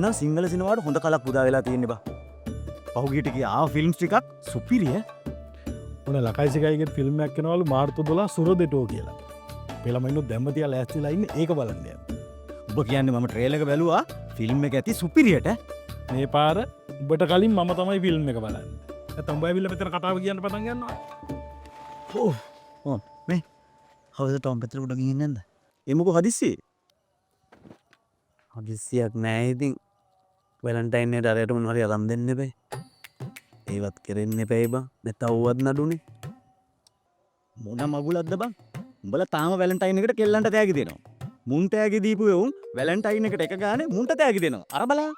නම් සිංහල සිනමාවට හොඳ කලක් පුදා වෙලා තියෙන්නේ බා. පහුගිය ටිකේ ආව ෆිල්ම්ස් ටිකක් සුපිරිය. උන ලකයිසිකයිගේ ෆිල්ම් එකක් කරනවලු මාර්තු 12 සුරදෙටෝ කියලා. අපේ ළමයින්නුත් දැම්ම තියා ලෑස්තිලා ඉන්නේ ඒක බලන්න යන්න. ඔබ කියන්නේ මම ට්‍රේලර් එක බැලුවා ෆිල්ම් එක ඇති සුපිරියට. මේ පාර උඹට කලින් මම තමයි ෆිල්ම් එක බලන්නේ. නැත්නම් උඹ ඇවිල්ලා මෙතන කතාව කියන්න පටන් ගන්නවා. ඕ මේ හවස ටොම් පැත්තට උඩ ගිහින් නැන්ද? ඒ මොකෝ හදිස්සියේ? හදිස්සියක් නෑ ඉතින්. වැලන්ටයින් එකට අරයට මොනවා හරි අරන් දෙන්න එපේ. ඒවත් කරෙන්න එපේ බං. නැත්නම් ඌවත් නඩුනේ. මොන මගුලක්ද බං? උඹලා තාම වැලන්ටයින් එකට කෙල්ලන්ට තෑගි දෙනවා. මුන් තෑගි දීපු එවුන් වැලන්ටයින් එකට එක ගානේ මුන්ට තෑගි දෙනවා. අර බලන්න.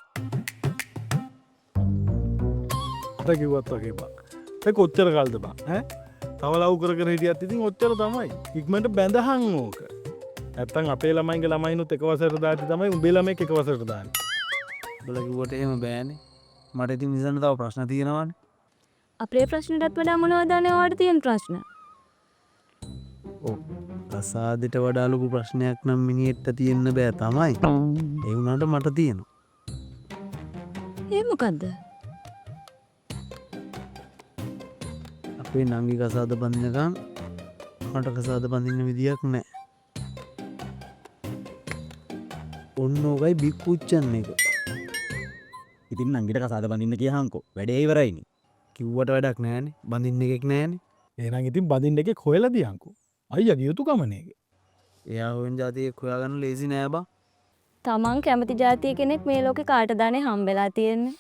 අර කිව්වත් වගේ බං. ඒක ඔච්චර කාලද බං ඈ? තව ලව් කරගෙන හිටියත් ඉතින් ඔච්චර තමයි. ඉක්මනට බැඳහන් ඕක. නැත්තම් අපේ ළමයින්ගේ ළමයිනුත් එක වසරට දාති තමයි උඹේ ළමෙක් එක වසරට දාන්නේ. උඹලා කිව්වට එහෙම බෑනේ. මට ඉතින් විසන්න තව ප්‍රශ්න තියෙනවානේ. අපේ ප්‍රශ්නටත් වඩා මොනවද අනේ ඔයාලට තියෙන ප්‍රශ්න? ඔව්. කසාදෙට වඩා ලොකු ප්‍රශ්නයක් නම් මිනිහෙට තියෙන්න බෑ තමයි. ඒ වුණාට මට තියෙනවා. ඒ මොකද්ද? අපේ නංගි කසාද බඳිනකම් මට කසාද බඳින්න විදියක් නෑ. ඔන්න ඕකයි බිග් පුච්චන් එක. ඉතින් නංගිට කසාද බඳින්න කියහන්කෝ. වැඩේ ඉවරයිනේ. කිව්වට වැඩක් නෑනේ. බඳින්න එකෙක් නෑනේ. එහෙනම් ඉතින් බඳින්න එකේ හොයලා දියන්කෝ. අයියාගේ යුතුයකමනේ ඒක. එයා හොයන જાතියෙක් හොයාගන්න ලේසි නෑ බා. තමන් කැමති ජාතිය කෙනෙක් මේ ලෝකේ කාටද අනේ හම්බෙලා තියෙන්නේ?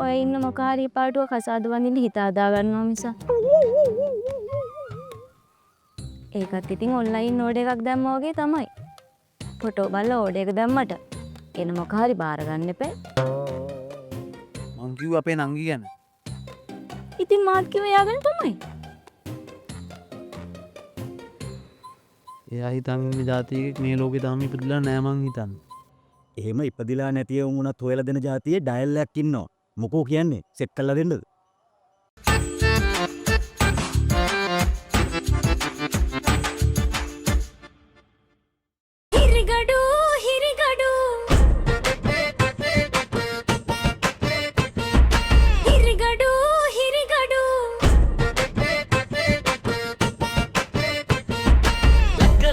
ඔය ඉන්න මොකාරී පාටුව කසාද වඳින්න හිත හදා ගන්නවා මිස. ඒකත් ඉතින් ඔන්ලයින් ඕඩර් එකක් දැම්මා වගේ තමයි. ෆොටෝ බලලා ඕඩර් එක දැම්මට එන මොකාරී බාර ගන්න එපා. මං කිව්වා අපේ නංගි ගැන. ඉතින් මාත් කිව්ව එයාගෙන තමයි. එයා හිතන් ඉන්න જાතියෙක් මේ ලෝකේ තාම ඉපදිලා නෑ මං හිතන්නේ. එහෙම ඉපදිලා නැති වුණත් හොයලා දෙන જાතියේ ඩයල් එකක් ඉන්නවා. මොකෝ කියන්නේ? සෙට් කරලා දෙන්නද? හිරිගඩු හිරිගඩු හිරිගඩු හිරිගඩු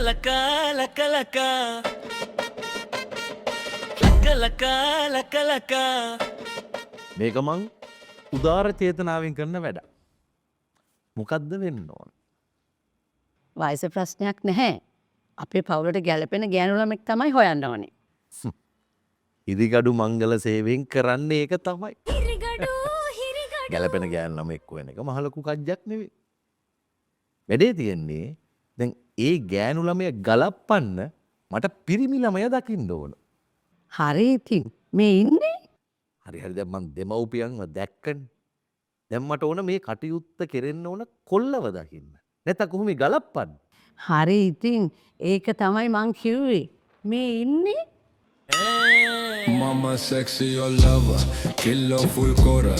ලක ලක ලක ලක ලක ලක මේක මං උදාර චේතනාවෙන් කරන වැඩ. මොකද්ද වෙන්න ඕන? වයස ප්‍රශ්නයක් නැහැ. අපේ පවුලට ගැලපෙන ගෑනු ළමෙක් තමයි හොයන්න ඕනේ. ඉදිගඩු මංගල සේවයෙන් කරන්නේ ඒක තමයි. හිරිගඩු හිරිගඩු ගැලපෙන ගෑනු ළමෙක් වෙන එක මහ ලොකු කජ්ජක් නෙවෙයි. වැඩේ තියෙන්නේ දැන් ඒ ගෑනු ළමයා ගලප්පන්න මට පිරිමි ළමයා දකින්න ඕන. හරි ඉතින් මේ ඉන්නේ හරි හරි දැන් මං දෙමව්පියන්ව දැක්කනේ. දැන් මට ඕන මේ කටයුත්ත කෙරෙන්න ඕන කොල්ලව දකින්න. නැත්නම් කොහොම ගලප්පන්නේ? හරි ඉතින් ඒක තමයි මං කිව්වේ. මේ ඉන්නේ Mama sexy your lover, killer full quarter,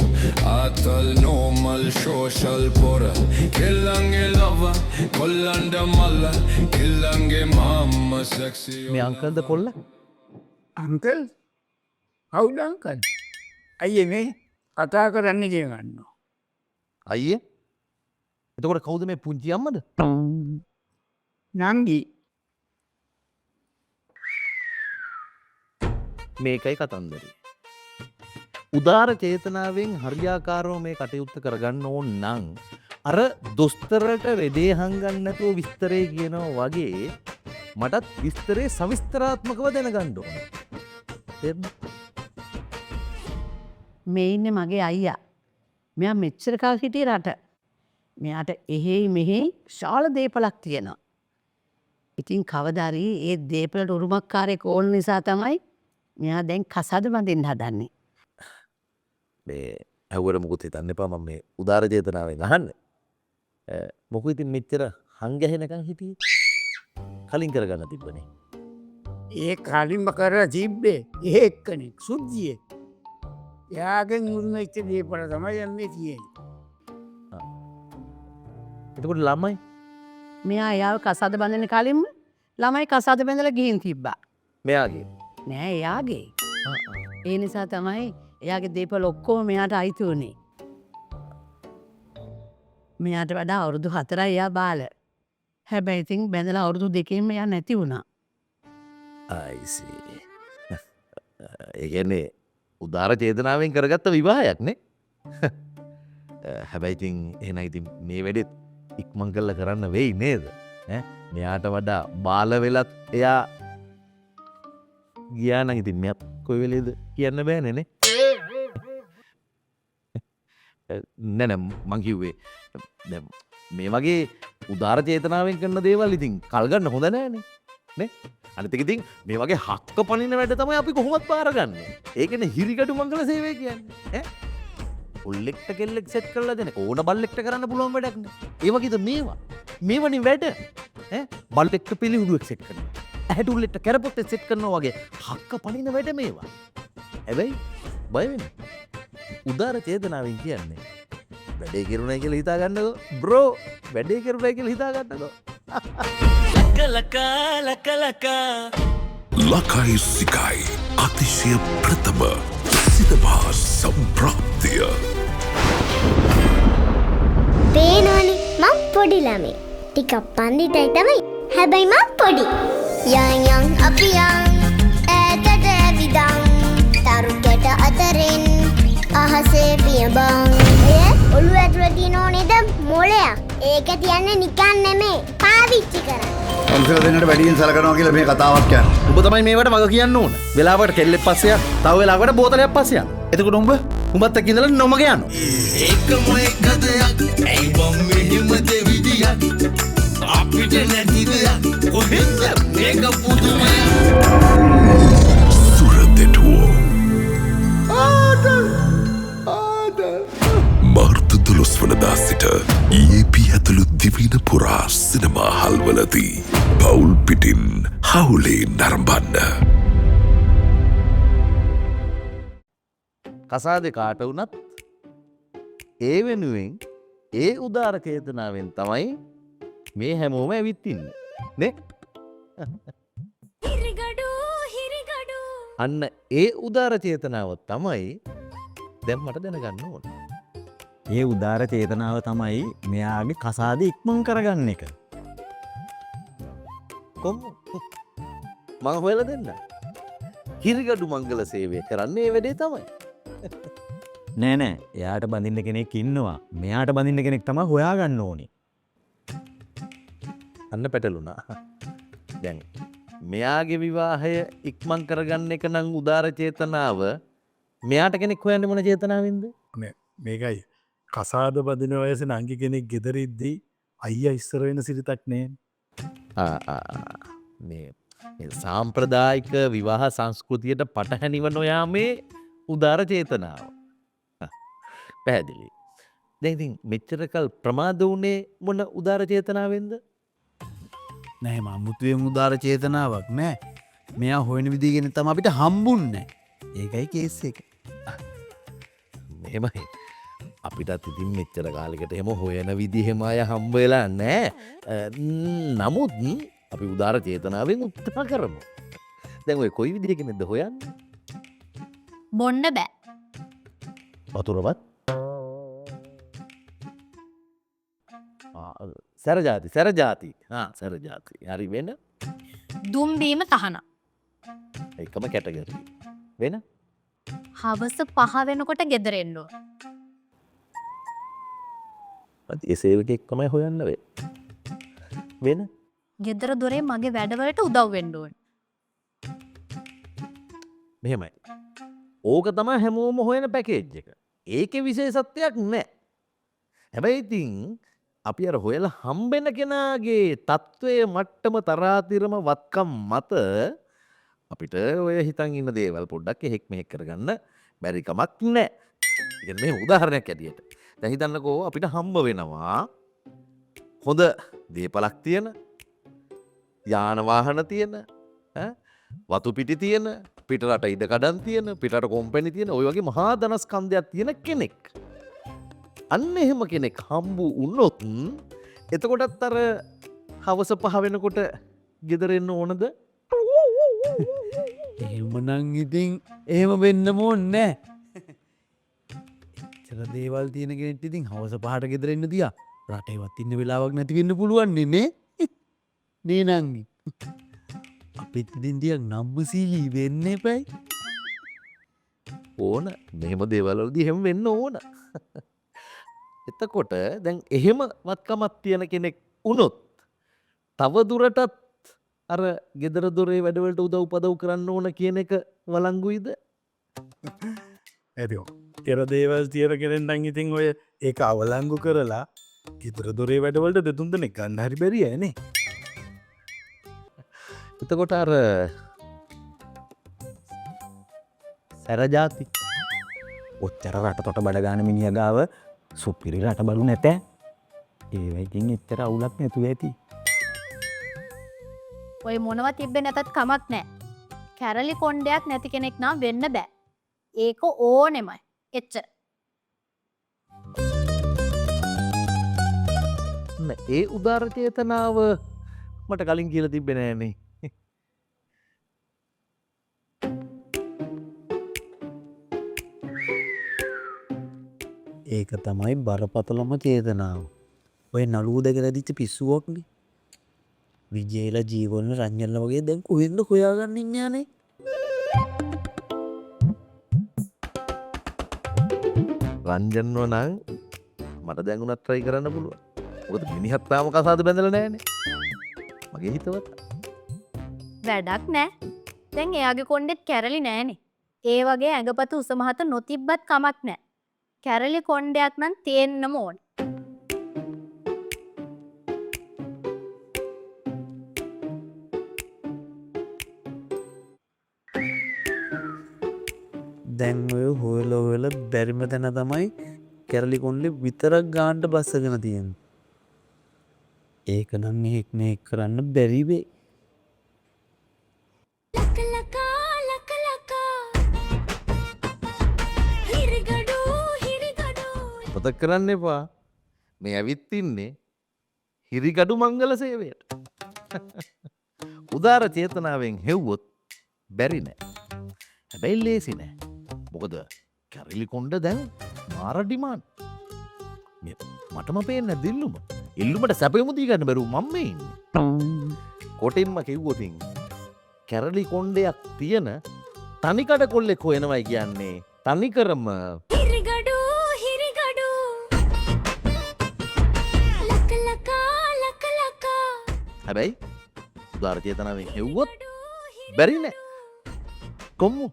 atal normal social porter, killange lover, kollanda malla, killange mama sexy your මේ අංකල්ද කොල්ල? අංකල් කවුද අංකල්? අයියේ මේ කතා කරන්න කියගන්නවා. අයියේ? එතකොට කවුද මේ පුංචි අම්මද? නංගි මේකයි කතන්දරේ. උදාර චේතනාවෙන් හරියාකාරව මේ කටයුත්ත කරගන්න ඕන නම් අර දොස්තරට රෙදේ හංගන්න නැතුව විස්තරේ කියනවා වගේ මටත් විස්තරේ සවිස්තරාත්මකව දැනගන්න ඕන. තේරුණා? මේ ඉන්නේ මගේ අයියා. මෙයා මෙච්චර කල් හිටියේ රට. මෙයාට එහෙයි මෙහෙයි ශාල දීපලක් තියෙනවා. ඉතින් කවදාරි ඒ දීපලට උරුමකාරයෙක් ඕන නිසා තමයි මෙයා දැන් කසාද බඳින්න හදන්නේ. මේ ඇහුවට මුකුත් හිතන්න එපා මම මේ උදාර චේතනාවෙන් අහන්නේ. මොකද ඉතින් මෙච්චර හංගැහෙනකන් හිටියේ? කලින් කරගන්න තිබ්බනේ. ඒ කලින්ම කරලා තිබ්බේ ඒ එක්කෙනෙක් සුද්ධියේ. එයාගෙන් උරුමෙච්ච දීපල තමයි යන්නේ තියෙන්නේ. එතකොට ළමයි මෙයා එයාව කසාද බඳින්න කලින්ම ළමයි කසාද බැඳලා ගිහින් තිබ්බා. මෙයාගේ නෑ එයාගේ. ඒ නිසා තමයි එයාගේ දේපල ඔක්කොම මෙයාට අයිති වුණේ. මෙයාට වඩා අවුරුදු 4යි එයා බාල. හැබැයි ඉතින් බැඳලා අවුරුදු 2කින්ම එයා නැති වුණා. අයිසී. ඒ කියන්නේ උදාර චේතනාවෙන් කරගත්ත විවාහයක් නේ. හැබැයි ඉතින් එහෙනම් ඉතින් මේ වැඩෙත් ඉක්මන් කරලා කරන්න වෙයි නේද? ඈ මෙයාට වඩා බාල වෙලත් එයා ගියා නම් ඉතින් මෙයාත් කොයි වෙලේද කියන්න බෑනේ නේ. නෑ මං කිව්වේ දැන් මේ වගේ උදාර චේතනාවෙන් කරන දේවල් ඉතින් කල් ගන්න හොඳ නෑනේ නේ. අනිත් එක ඉතින් මේ වගේ හක්ක පනින වැඩ තමයි අපි කොහොමත් පාරගන්නේ. ඒකනේ හිරිකඩු මංගල සේවය කියන්නේ. ඈ උල්ලෙක්ට කෙල්ලෙක් සෙට් කරලා දෙන ඕන බල්ලෙක්ට කරන්න පුළුවන් වැඩක් නේ. ඒ වගේද මේවනේ වැඩ. ඈ බල්ලෙක්ට පිළිහුඩුවෙක් සෙට් කරනවා. ඇහැට උල්ලෙක්ට කැරපොත්තෙක් සෙට් කරනවා වගේ හක්ක පනින වැඩ මේවා. හැබැයි බය වෙන්න. උදාර චේතනාවෙන් කියන්නේ වැඩේ කරුණයි කියලා හිතා ගන්නකෝ. බ්‍රෝ වැඩේ කරුණයි කියලා හිතා ගන්නකෝ. ලකයි සිකයි අතිශය ප්‍රථම සිතමහා සම්ප්‍රාප්තිය. පේනවනේ මං පොඩි ළමයි. ටිකක් පන්දිතයි තමයි. හැබැයි මං පොඩි. යන් අපි ඈතට ඇවිදන් තරුකෙට අතරින් අහසේ පියබන්. ඔළුව ඇතුළේ තියෙනෝ නේද මොලයක්. ඒක තියන්නේ නිකන් නෙමෙයි. පාවිච්චි කරන්න. අන්සල දෙන්නට වැඩියෙන් සලකනවා කියලා මේ කතාවක් කියන්නේ. ඔබ තමයි මේවට වග කියන්න ඕන. වෙලාවකට කෙල්ලෙක් පස්සේ යන. තව වෙලාවකට බෝතලයක් පස්සේ යන. එතකොට උඹත් එක්ක ඉඳලා නොමග යනවා. ඒකම එකදයක් ඇයි බම් මෙහෙම දෙවිදියක් අපිට නැති දෙයක් කොහෙන්ද මේක පුදුමයක්. සුරදෙටුවෝ මාර්තු 12 වනදා සිට EP ඇතුළු දිවයින පුරා සිනමා හල්වලදී පවුල් පිටින් හවුලේ නරඹන්න. කසාදේ කාට වුණත් ඒ වෙනුවෙන් ඒ උදාර චේතනාවෙන් තමයි මේ හැමෝම ඇවිත් ඉන්නේ නේ. අන්න ඒ උදාර චේතනාව තමයි දැන් මට දැනගන්න ඕන. ඒ උදාර චේතනාව තමයි මෙයාගේ කසාද ඉක්මන් කරගන්න එක. කොම්මෝ මං හොයලා දෙන්න. හිරිගඩු මංගල සේවය කරන්නේ ඒ වැඩේ තමයි. නෑ එයාට බඳින්න කෙනෙක් ඉන්නවා. මෙයාට බඳින්න කෙනෙක් තමයි හොයාගන්න ඕනේ. අන්න පැටලුණා. දැන් මෙයාගේ විවාහය ඉක්මන් කරගන්න එක නම් උදාර චේතනාව. මෙයාට කෙනෙක් හොයන්නේ මොන චේතනාවෙන්ද? මේකයි කසාද බදින වයසේ නංගි කෙනෙක් ගෙදරිද්දී අයියා ඉස්සර වෙන සිරිතක් නේ. මේ සාම්ප්‍රදායික විවාහ සංස්කෘතියට පටහැනිව නොයාමේ උදාර චේතනාව. පැහැදිලි. දැන් ඉතින් මෙච්චර කල් ප්‍රමාද වුණේ මොන උදාර චේතනාවෙන්ද? නෑ මමුතුවේ උදාර චේතනාවක් නෑ. මෙයා හොයන විදිහ ගැන තමයි අපිට හම්බුන්නේ. ඒකයි කේස් එක. මෙහෙමයි. අපිටත් ඉතින් මෙච්චර කාලෙකට එහෙම හොයන විදිහෙම අය හම්බ වෙලා නෑ. නමුත් අපි උදාර චේතනාවෙන් උත්සාහ කරමු. දැන් ඔය කොයි විදිහකින්ද හොයන්නේ? බොන්න බෑ. වතුරවත්? සැරජාති. සැරජාති. හරි වෙන? දුම් බීම තහනම්. එකම කැටගරි. වෙන? හවස 5 වෙනකොට ගෙදර එන්න ඕන. ඒ සේවකයෙක් තමයි හොයන්න වෙන? ගෙදර දොරේ මගේ වැඩවලට උදව් වෙන්න ඕන. මෙහෙමයි. ඕක තමයි හැමෝම හොයන පැකේජ් එක. ඒකේ විශේෂත්වයක් නැහැ. හැබැයි ඉතින් අපි අර හොයලා හම්බෙන කෙනාගේ තත්වයේ මට්ටම තරාතිරම වත්කම් මත අපිට ඔය හිතන් ඉන්න දේවල් පොඩ්ඩක් එහෙක් මෙහෙක් කරගන්න බැරි කමක් නැහැ. ඒ කියන්නේ මේ උදාහරණයක් ඇටියට. දැන් හිතන්නකෝ අපිට හම්බ වෙනවා හොඳ දේපලක් තියෙන, යාන වාහන තියෙන, වතු පිටි තියෙන, පිටරට ඉඩ කඩන් තියෙන, පිටරට කොම්පැනි තියෙන, ඔය වගේ මහා ධනස්කන්ධයක් තියෙන කෙනෙක්. අන්න එහෙම කෙනෙක් හම්බු වුණොත් එතකොටත් අර හවස 5 වෙනකොට ගෙදර එන්න ඕනද? එහෙම මමනං ඉතින් එහෙම වෙන්න ඕන්නේ එච්චර දේවල් තියෙන කෙනෙක්ට ඉතින් හවස 5ට ගෙදර එන්න තියා රටේවත් ඉන්න වෙලාවක් නැති වෙන්න පුළුවන් නේ නංගි අපිත් ඉතින් ටිකක් නම්බුසීලී වෙන්න එපයි ඕන මෙහෙම දේවල්වලදී එහෙම වෙන්න ඕන. එතකොට දැන් එහෙම වත්කමක් තියෙන කෙනෙක් වුණොත් තව දුරටත් අර ගෙදර දොරේ වැඩවලට උදව් උපදව් කරන්න ඕන කියන එක වළංගුයිද? ඇතිෝ එර දේවල් තියර කෙරෙන්ටන් ඉතින් ඔය ඒ අවලංගු කරලා ගෙදර දොරේ වැඩවලට දෙතුන් දෙනෙක් ගන්න හරි බැරිය නේ. එතකොට අර සැරජාති ඔච්චර රට තොට බඩගාන මිනිිය ගාව සුපිරි රට බලු නැතෑ ඒවයිතින් එච්චර අවුලක් නැතුව ඇති ඔය මොනවත් තිබ්බ නැතත් කමක් නෑ කැරලි කොන්්ඩයක් නැති කෙනෙක් නම් වෙන්න බෑ ඒක ඕනෙමයි එච්චර ඒ උදාර චේතනාව මට කලින් කියලා තිබෙන නෑනේ. ඒක තමයි බරපතලම චේතනාව ඔය නලූ දෙක රැදිච්ච පිස්සුවක්නේ විජේල ජීවන රංජල්ල වගේ දැන් කොහෙන්ද හොයාගන්න ඉඥානේ රංජන්ව නං මට දැඟුණත් ට්‍රයි කරන්න පුළුවන්. මොකද මිනිහත්තාම කසාද බැඳලා නෑනේ. මගේ හිතවත් වැඩක් නෑ දැන් එයාගේ කොන්්ඩෙත් කැරලි නෑනේ ඒ වගේ ඇඟපත උසමහත නොතිබ්බත් කමක් නෑ කැරලි කොන්්ඩයක් නම් තියෙන්න්නම ඕන් දැන් ඔය හොයලොවෙල බැරිම තැන තමයි කැරලි කොන්්ඩෙ විතරක් ගාන්ට බස්සගෙන තියෙන් ඒක නම් එක්න එක් කරන්න බැරිවේ පොතක් කරන්න එපා මේ ඇවිත් ඉන්නේ හිරිගඩු මංගල සේවයට. උදාර චේතනාවෙන් හෙව්වොත් බැරි නෑ. හැබැයි ලේසි නෑ. මොකද කැරලි කොණ්ඩ දැන් මාර ඩිමාන්ඩ්. මටම පේන්නේ දිල්ලුම. ඉල්ලුමට සැපයමු දී ගන්න බැරුව මම මේ ඉන්නේ. කොටින්ම කිව්වොතින් කැරලි කොණ්ඩයක් තියෙන තනිකඩ කොල්ලෙක් හොයනවයි කියන්නේ තනිකරම හැබැයි උදාර චේතනාවෙන් හෙව්වොත් බැරි නෑ. කොම්මු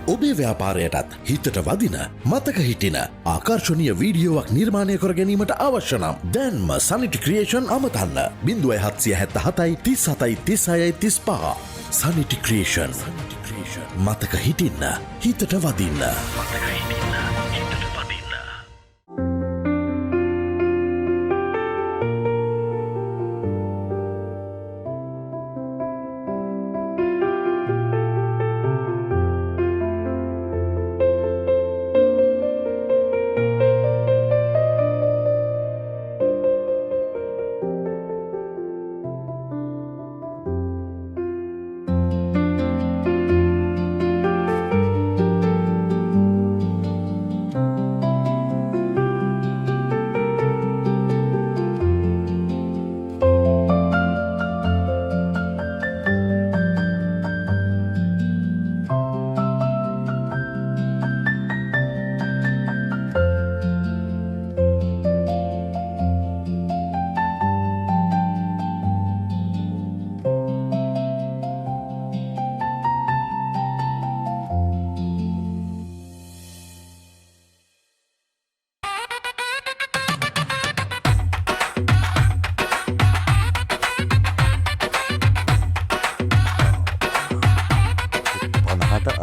ඔබේ ව්‍යාපාරයටත් හිතට වදින මතක හිටින ආකර්ශණීය වීඩියෝවක් නිර්මාණය කර ගැනීමට අවශ්‍ය නම් දැන්ම සනිටි ක්‍රියේෂන් අමතන්න 0777 37 36 35 සනිටි ක්‍රියේෂන් මතක හිටින්න හිතට වදින්න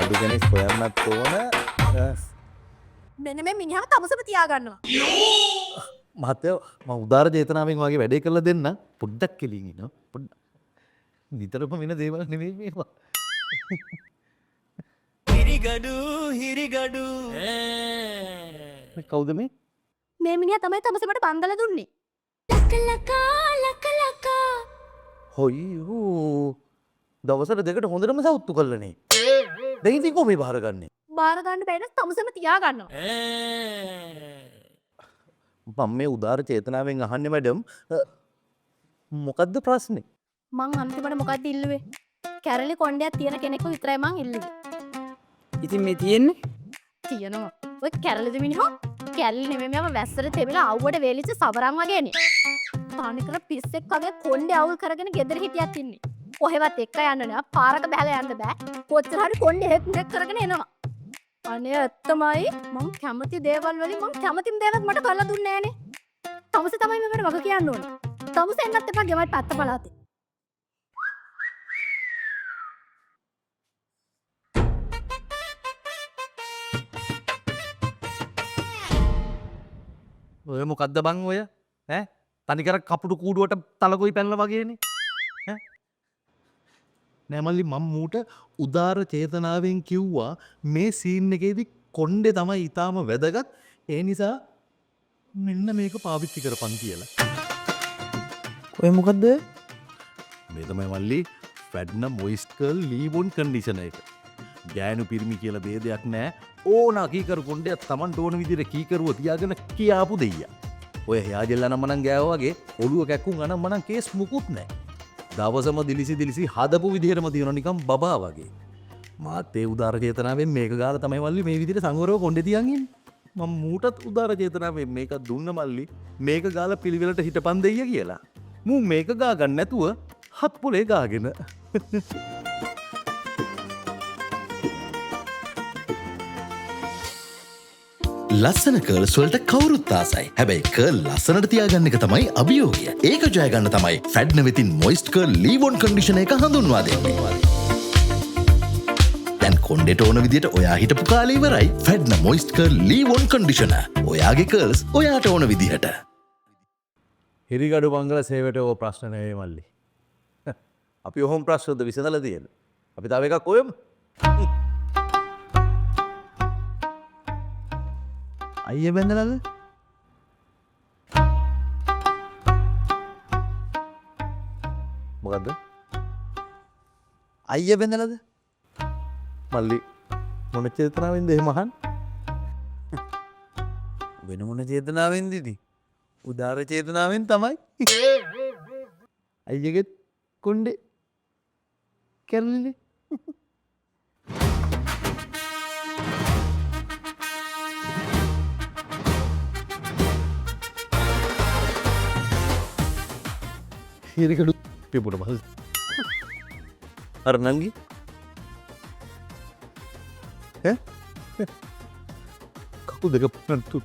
අඩුගැනෙ සොයන්නත් ඕන මෙන මේ මිනිහම තමසම තියාගන්නවා මහත්තයෝ මම උදාර චේතනාවෙන් වගේ වැඩේ කරලා දෙන්න පොඩ්ඩක් කෙලින් ඉන්න පොඩ්ඩක් නිතරම වෙන දේවල් නෙමෙයි මේවා හිරිගඩු කවුද මේ මේ මිනිහා තමයි තමසමට බන්දලා දුන්නේ හොයි දවසට දෙකට හොඳටම සෞත්තු කල්ලනේ දෙහිති කොමේ භාරගන්නේ බාරගන්න බැන තමුසම තියාගන්නවා. මම මේ උදාර චේතනාවෙන් අහන්න මැඩම් මොකක්ද ප්‍රශ්නේ මං අන්තිමට මොකක්ද ඉල්ලුවේ? කැරලි කොණ්ඩයක් තියෙන කෙනෙක්ව විතරයි මං ඉල්ලුවේ. ඉතින් මේ තියෙන්නේ තියෙනවා. ඔය කැරලිද මිනිහා? කැරලි නෙමෙයි මම වැස්සට තෙමිලා අවුවට වේලිච්ච සවරම් වගේනේ. තානිකර පිස්සෙක් වගේ කොණ්ඩේ අවුල් කරගෙන ගෙදර හිටියක් ඉන්නේ. කොහෙවත් එක්ක යන්න නෑ. පාරක බහලා යන්න බෑ. කොච්චර හරි කොණ්ඩේ හෙක් කරගෙන එනවා. අනේ ඇත්තමයි මං කැමති දේවල් වලින් මං කැමතිම දේවල් මට කරලා දුන්නේ නෑනේ. තමුසේ තමයි මට වග කියන්න ඕනේ. තමුසේ එන්නත් එපා ගෙවල් පැත්ත පළාතේ. ඔය මොකක්ද බං ඔය ඈ තනිකර කපුටු කූඩුවට තලකොයි පැනලා වගේනේ ඈ නෑමල්ලි මම මූට උදාර චේතනාවෙන් කිව්වා මේ සීන් එකේදී කොණ්ඩේ තමයි ඊටාම වැදගත් ඒ නිසා මෙන්න මේක පාවිච්චි කරපන් කියලා ඔය මොකක්ද මේ තමයි මල්ලි ෆැඩ්න මොයිස්ට් කර්ල් ලීවොන් කන්ඩිෂනර් එක ගෑනු පිරිමි කියලා ભેදයක් නෑ ඕන කීකරු කොණ්ඩයක් Tamanට ඕන විදිහට කීකරුව තියාගෙන කියාපු දෙයියා ඔය යාජෙල්ලා නම් මනම් ගෑවා වගේ ඔළුව කැක්කුම් අනම් මනම් කේස් මුකුත් නෑ දවසම දිලිසි හදපු විදිහටම තියෙනවා නිකන් බබා වගේ මාත් ඒ උදාර චේතනාවෙන් මේක ගාලා තමයි මල්ලි මේ විදිහට සංවරව කොණ්ඩේ තියන් ඉන්නේ මම මූටත් උදාර චේතනාවෙන් මේක දුන්න මල්ලි මේක ගාලා පිළිවෙලට හිටපන් දෙයියා කියලා මූ මේක ගා ගන්න නැතුව හත් පොලේ ගාගෙන ලස්සන කර්ල්ස් වලට කවුරුත් ආසයි. හැබැයි කර්ල් ලස්සනට තියාගන්න එක තමයි අභියෝගය. ඒක ජය ගන්න තමයි ෆැඩ්න වෙතින් මොයිස්ට් කර්ල් ලීවොන් කන්ඩිෂනර් එක හඳුන්වා දෙන්නේ. දැන් කොණ්ඩේට ඕන විදිහට ඔයා හිටපු කාලේ ඉවරයි. ෆැඩ්න මොයිස්ට් කර්ල් ලීවොන් කන්ඩිෂනර්. ඔයාගේ කර්ල්ස් ඔයාට ඕන විදිහට. හිරිගඩු මංගල සේවයට ඕ ප්‍රශ්න නෙවෙයි මල්ලි. අපි ඔහොම ප්‍රශ්නද විසඳලා තියෙන්නේ. අපි තව එකක් ඔයමු. අයිය බැඳලාද මොකද්ද? අයිය බැඳලාද මල්ලි මොන චේතනාවෙන්ද එහෙම අහන්නේ? වෙන මොන චේතනාවෙන්ද ඉතින් උදාර චේතනාවෙන් තමයි අයියගෙත් කොණ්ඩේ කැරලිනේ හිරිගඩු පිපුණ මල් අර නංගි කකුල් දෙක පුනන්තු